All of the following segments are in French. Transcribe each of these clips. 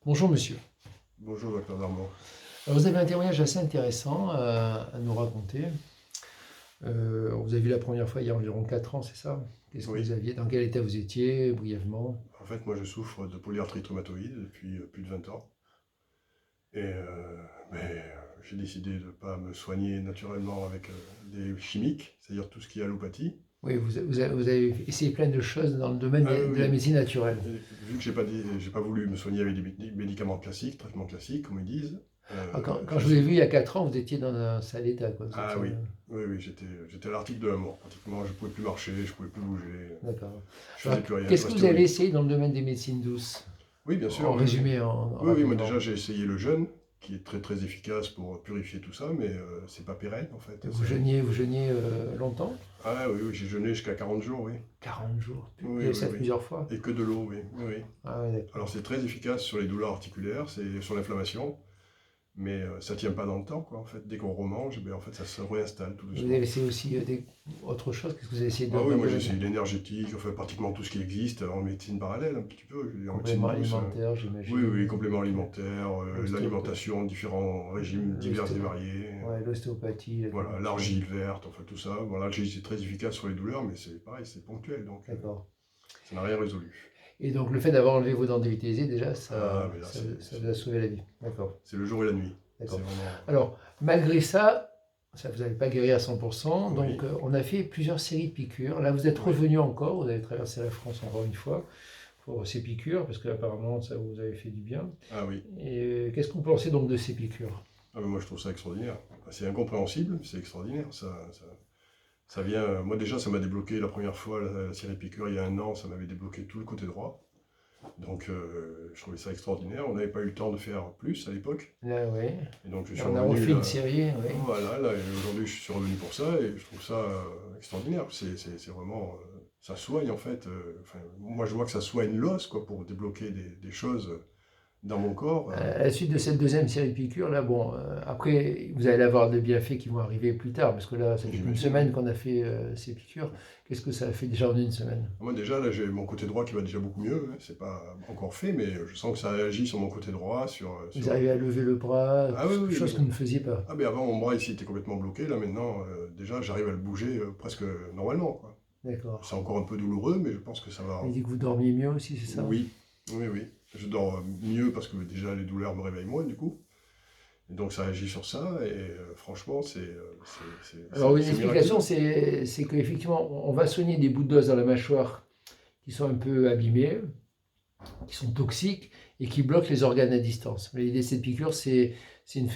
Bonjour monsieur. Bonjour, docteur Darmon. Alors, vous avez un témoignage assez intéressant à nous raconter. Vous avez vu la première fois il y a environ 4 ans, c'est ça? Qu'est-ce que vous Oui, aviez? Dans quel état vous étiez, brièvement? en fait, moi je souffre de polyarthrite rhumatoïde depuis plus de 20 ans. Mais j'ai décidé de ne pas me soigner naturellement avec des chimiques, c'est-à-dire tout ce qui est allopathie. Oui, vous avez essayé plein de choses dans le domaine Ah de la oui, médecine naturelle. oui. Vu que j'ai pas voulu me soigner avec des médicaments classiques, traitements classiques, comme ils disent, Alors, quand je je vous ai suis. vu il y a 4 ans, vous étiez dans un sale état, quoi. Vous Ah étiez, oui, oui, j'étais à l'article de la mort, pratiquement. Je pouvais plus marcher, je pouvais plus bouger, d'accord. je Alors, faisais plus rien, je qu'est-ce que restais vous au avez lit. essayé dans le domaine des médecines douces? Oui, bien sûr, En oui, oui. résumé, Oui, oui, moi déjà rapidement. j'ai essayé le jeûne, qui est très très efficace pour purifier tout ça, mais c'est pas pérenne en fait. Vous jeûniez longtemps? Ah oui, oui, j'ai jeûné jusqu'à 40 jours, oui. 40 jours. Vous Oui, avez oui, fait ça oui. plusieurs fois? Et que de l'eau, oui, oui, oui. Ah oui, Alors d'accord. c'est très efficace sur les douleurs articulaires, c'est sur l'inflammation, mais ça tient pas dans le temps, quoi, en fait. Dès qu'on remange, ben, en fait, ça se réinstalle tout Vous avez doucement. essayé aussi autre chose? Qu'est-ce que vous avez essayé Ah oui, dans le moi j'ai domaine essayé l'énergétique, enfin pratiquement tout ce qui existe en médecine parallèle, un petit peu, je veux dire, en médecine complément douce. alimentaire, Oui, oui, j'imagine, compléments alimentaires, l'ostéopathie, l'alimentation, différents régimes divers et variés. ouais, l'ostéopathie, Voilà, l'acupuncture, l'argile verte, enfin tout ça. Bon, l'argile c'est très efficace sur les douleurs, mais c'est pareil, c'est ponctuel, donc d'accord. ça n'a rien résolu. Et donc le fait d'avoir enlevé vos dents dévitalisées, déjà, Ah, mais là, ça vous a sauvé la vie. D'accord, c'est le jour et la nuit. C'est d'accord. vraiment. Alors, malgré ça, vous n'avez pas guéri à 100%, donc Oui, on a fait plusieurs séries de piqûres. Là, vous êtes oui. revenu encore, vous avez traversé la France encore une fois pour ces piqûres, parce qu'apparemment, ça vous avait fait du bien. Ah oui. Et qu'est-ce que vous pensez donc de ces piqûres? Ah, mais moi je trouve ça extraordinaire. C'est incompréhensible, mais c'est extraordinaire. Ça vient. Moi déjà, ça m'a débloqué la première fois la série piqûre il y a 1 an, ça m'avait débloqué tout le côté droit. Donc je trouvais ça extraordinaire. On n'avait pas eu le temps de faire plus à l'époque. Là, oui. Et donc je Là, suis on a revenu refait une là. série, oui. Voilà, là, et aujourd'hui je suis revenu pour ça et je trouve ça extraordinaire. C'est vraiment. Ça soigne en fait. Enfin, moi je vois que ça soigne l'os quoi, pour débloquer des choses dans mon corps. À la suite de cette deuxième série de piqûres, là, bon, après, vous allez avoir des bienfaits qui vont arriver plus tard, parce que là, ça fait qu'une J'imagine, oui. semaine qu'on a fait ces piqûres. Qu'est-ce que ça a fait déjà en une semaine? Moi déjà là j'ai mon côté droit qui va déjà beaucoup mieux. Hein. C'est pas encore fait, mais je sens que ça réagit sur mon côté droit, Vous arrivez à lever le bras, Ah oui, oui, chose oui. que vous ne faisiez pas. Ah mais avant mon bras ici était complètement bloqué. Là maintenant déjà j'arrive à le bouger presque normalement, quoi. D'accord. C'est encore un peu douloureux, mais je pense que ça va. Il dit que vous dormiez mieux aussi, c'est ça? Oui, oui, oui. Je dors mieux parce que déjà les douleurs me réveillent moins du coup. Et donc ça agit sur ça et franchement Alors, une c'est explication, miraculeux. c'est qu'effectivement, on va soigner des bouts d'os dans la mâchoire qui sont un peu abîmés, qui sont toxiques et qui bloquent les organes à distance. Mais l'idée de cette piqûre, c'est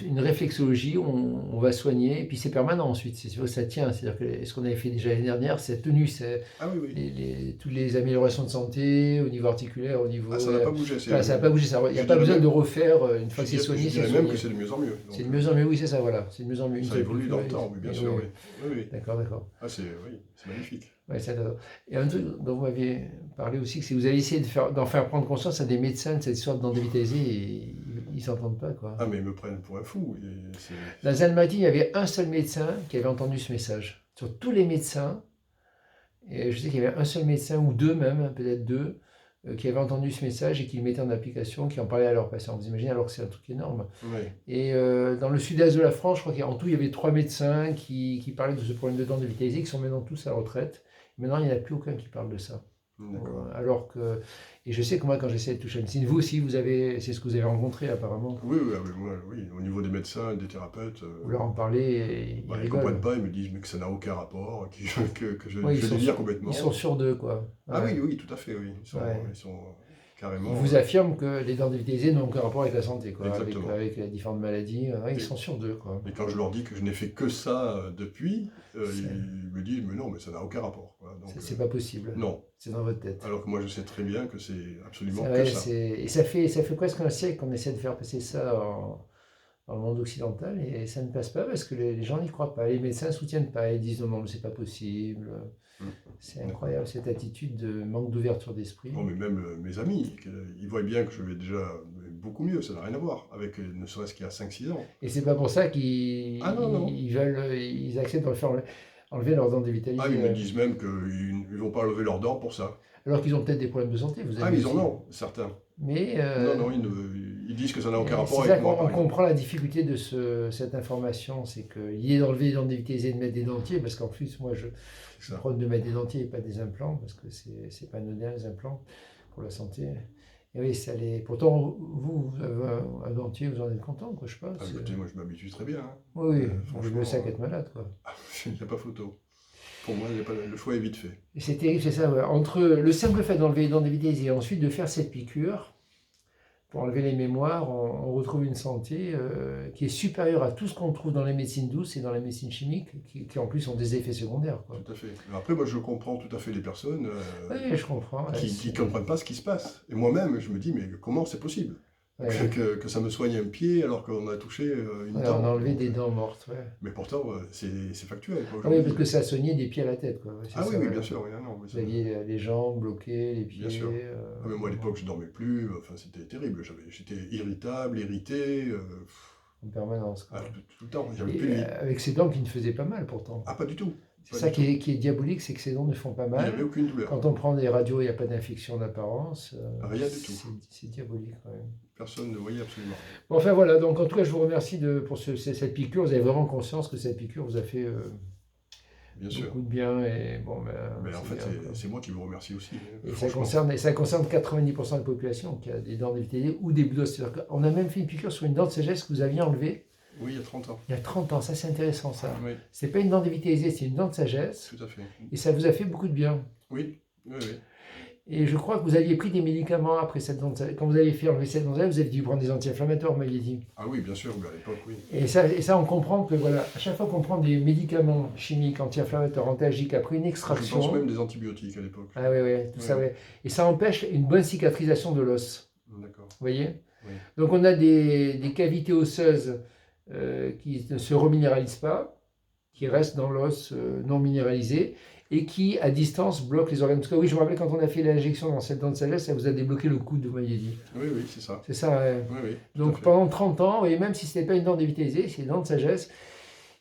une réflexologie, on va soigner, et puis c'est permanent ensuite, ça tient. C'est-à-dire que ce qu'on avait fait déjà l'année dernière, c'est tenu, Ah oui, oui. toutes les améliorations de santé au niveau articulaire, au Ah niveau. ça n'a pas bougé. Voilà, ça n'a pas bougé, il n'y a Je pas dirais besoin même, de refaire, une fois que c'est je soigné, c'est dirais même que soigné. c'est de mieux en mieux. C'est Donc de mieux en mieux, oui, c'est ça, voilà. C'est de mieux en mieux. Une ça seule évolue dans piqûre, le temps, oui, bien et sûr, oui, oui. Oui, oui. d'accord, d'accord. Ah oui, c'est magnifique. Ouais, et un truc dont vous m'aviez parlé aussi, c'est que vous avez essayé d'en faire prendre conscience à des médecins de cette histoire de dents dévitalisées et ils s'entendent pas, quoi. Ah mais ils me prennent pour un fou. Dans les Almadies, il y avait un seul médecin qui avait entendu ce message. Sur tous les médecins, et je sais qu'il y avait un seul médecin, ou deux même, peut-être deux, qui avaient entendu ce message et qui le mettaient en application, qui en parlaient à leurs patients. Vous imaginez, alors que c'est un truc énorme. Oui. Et dans le sud-est de la France, je crois qu'en tout, il y avait 3 médecins qui parlaient de ce problème de dents dévitalisées, qui sont maintenant tous à la retraite. Maintenant, il n'y en a plus aucun qui parle de ça. D'accord. Alors que, et je sais que moi, quand j'essaie de toucher la médecine, vous aussi, c'est ce que vous avez rencontré apparemment. Oui, oui, ah, mais moi, oui, au niveau des médecins et des thérapeutes, Vous leur en parlez et ils bah, ils rigolent. comprennent pas, ils me disent mais que ça n'a aucun rapport, que Ouais, je délire ils complètement. sont sur deux, quoi. Ah Ouais, oui, oui, tout à fait, oui. ouais. Ils sont Ils carrément. vous affirment que les dents dévitalisées n'ont aucun rapport avec la santé, quoi, Exactement. avec les différentes maladies. Ouais, ils Et, sont sur deux, quoi. et quand je leur dis que je n'ai fait que ça depuis, C'est ils me disent mais non, mais ça n'a aucun rapport, quoi. Donc, c'est pas possible. non. C'est dans votre tête. Alors que moi je sais très bien que c'est absolument C'est que vrai, ça. et ça fait presque un siècle qu'on essaie de faire passer ça dans le monde occidental et ça ne passe pas parce que les gens n'y croient pas. Les médecins ne soutiennent pas, ils disent non, non, c'est pas possible. Mm. C'est D'accord. incroyable cette attitude de manque d'ouverture d'esprit. Oh, mais même mes amis, ils voient bien que je vais déjà beaucoup mieux, ça n'a rien à voir, avec ne serait-ce qu'il y a 5 6 ans. Et c'est pas pour ça Ah non, non. ils acceptent de faire enlever leurs dents Ah, ils dévitalisées. me disent même qu'ils ne vont pas lever leurs dents pour ça. Alors qu'ils ont peut-être des problèmes de santé, vous Ah, avez mais ils en aussi. ont, certains. Mais Non, non, disent que ça n'a aucun Et rapport c'est ça avec moi, qu'on par exemple. comprend la difficulté de cette information, c'est qu'il est d'enlever les dents dévitalisées et de mettre des dentiers, parce qu'en plus, moi, je C'est ça. prône de mettre des dentiers et pas des implants, parce que c'est pas anodin les implants pour la santé. Et oui, ça les... Pourtant, vous avez un dentier, vous en êtes content, quoi, je pense. Ah, écoutez, moi, je m'habitue très bien. Hein. Oui, oui, Franchement, le sac être malade, quoi. il n'y a pas photo. Pour moi, il y a pas... le choix est vite fait. Et c'est terrible, c'est ça, ouais. Entre le simple fait d'enlever les dents dévitalisées et ensuite de faire cette piqûre, pour enlever les mémoires, on retrouve une santé qui est supérieure à tout ce qu'on trouve dans les médecines douces et dans les médecines chimiques, qui en plus ont des effets secondaires, quoi. Tout à fait. Alors après, moi, je comprends tout à fait les personnes Oui, je comprends. qui ne comprennent pas ce qui se passe. Et moi-même, je me dis, mais comment c'est possible que ça me soigne un pied alors qu'on a touché une Ouais, dent. on a enlevé Donc, des dents mortes, ouais. Mais pourtant, c'est factuel. Quoi, Oui, aujourd'hui. parce que ça soignait des pieds à la tête, quoi. Ouais, c'est Ah oui, ça, oui, ouais. bien sûr. Oui, non, mais Vous aviez les jambes bloquées, les pieds. Bien sûr. Ah, mais moi, à l'époque, je dormais plus. Enfin, c'était terrible. J'étais irritable, irrité. En permanence, quoi. Tout le temps. J'avais Et, plus de nuit. avec ces dents qui ne faisaient pas mal, pourtant. Ah, pas du tout. C'est Pas ça du tout. qui est diabolique, c'est que ces dents ne font pas Il n'y avait mal. aucune douleur. Quand on prend des radios, il n'y a pas d'infection d'apparence. Rien du tout. C'est diabolique, quand même. Personne ne voyait absolument. Bon, enfin voilà, donc en tout cas, je vous remercie pour cette piqûre. Vous avez vraiment conscience que cette piqûre vous a fait Bien sûr. beaucoup de bien. Et bon, Mais en c'est fait, bien, quoi. c'est moi qui vous remercie aussi. Et Franchement. ça concerne 90% de la population qui a des dents dévitalisées ou des bouts d'os. C'est-à-dire qu'on a même fait une piqûre sur une dent de sagesse que vous aviez enlevée Oui, il y a 30 ans. il y a 30 ans. Ça, c'est intéressant, ça. Oui, C'est pas une dent dévitalisée, c'est une dent de sagesse. tout à fait. Et ça vous a fait beaucoup de bien. Oui, oui, oui. Et je crois que vous aviez pris des médicaments après cette dent de sagesse. Quand vous avez fait enlever cette dent de sagesse, vous avez dû prendre des anti-inflammatoires, vous m'aviez dit. Ah oui, bien sûr, mais à l'époque, oui. Et ça, on comprend que voilà, à chaque fois qu'on prend des médicaments chimiques, anti-inflammatoires, antalgiques, après une Je extraction. pense même des antibiotiques à l'époque. Ah oui, oui, tout ça, Oui. oui. Et ça empêche une bonne cicatrisation de l'os. D'accord. Vous voyez? Oui. Donc on a des cavités osseuses qui ne se reminéralisent pas, qui restent dans l'os non minéralisé, et qui, à distance, bloquent les organes. Parce que oui, je me rappelle quand on a fait l'injection dans cette dent de sagesse, ça vous a débloqué le coude, vous m'aviez dit. Oui, oui, c'est ça. C'est ça, ouais. Oui, oui. tout à Donc fait. pendant 30 ans, et même si ce n'était pas une dent dévitalisée, c'est une dent de sagesse,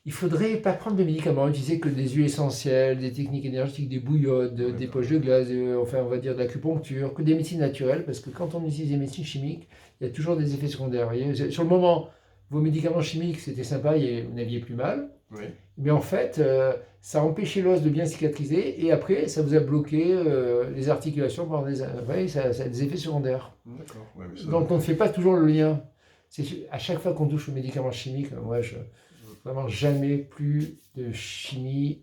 il ne faudrait pas prendre de médicaments, utiliser que des huiles essentielles, des techniques énergétiques, des bouillottes, des poches de glace, enfin on va dire de l'acupuncture, que des médecines naturelles, parce que quand on utilise des médecines chimiques, il y a toujours des effets secondaires. Vous voyez. Sur le moment, vos médicaments chimiques, c'était sympa, vous n'aviez plus mal, Oui. mais en fait, ça a empêché l'os de bien cicatriser, et après, ça vous a bloqué les articulations pendant des années. Ouais, ça a des effets secondaires. D'accord. Ouais, mais ça... Donc on ne fait pas toujours le lien. À chaque fois qu'on touche aux médicaments chimiques, moi, vraiment jamais plus de chimie,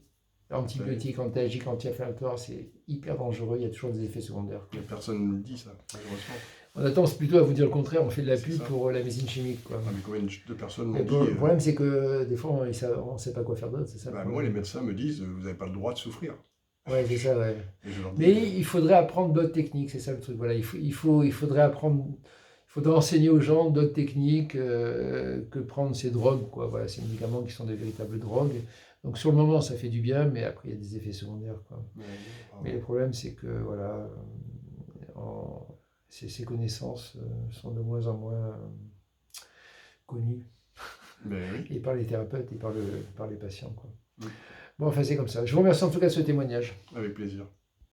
antibiotiques, antalgiques, anti-inflammatoires, c'est hyper dangereux, il y a toujours des effets secondaires. Mais personne ne le dit, ça, malheureusement. On a tendance plutôt à vous dire le contraire, on fait de la C'est pub ça. pour la médecine chimique, quoi. Ah, mais combien de personnes m'ont Mais dit... le problème, c'est que des fois, on ne sait pas quoi faire d'autre, c'est ça. le moi, problème. les médecins me disent, vous n'avez pas le droit de souffrir. Ouais, c'est ça, ouais. Et je leur dis, Mais il faudrait apprendre d'autres techniques, c'est ça le truc. Voilà, il faudrait apprendre, il faudrait enseigner aux gens d'autres techniques que prendre ces drogues, quoi. Voilà, ces médicaments qui sont des véritables drogues. Donc sur le moment, ça fait du bien, mais après, il y a des effets secondaires, quoi. Mais le problème, c'est que voilà, ces connaissances sont de moins en moins connues, Ben oui. et par les thérapeutes et par les patients, quoi. Mm. Bon, enfin, c'est comme ça. Je vous remercie en tout cas de ce témoignage. Avec plaisir.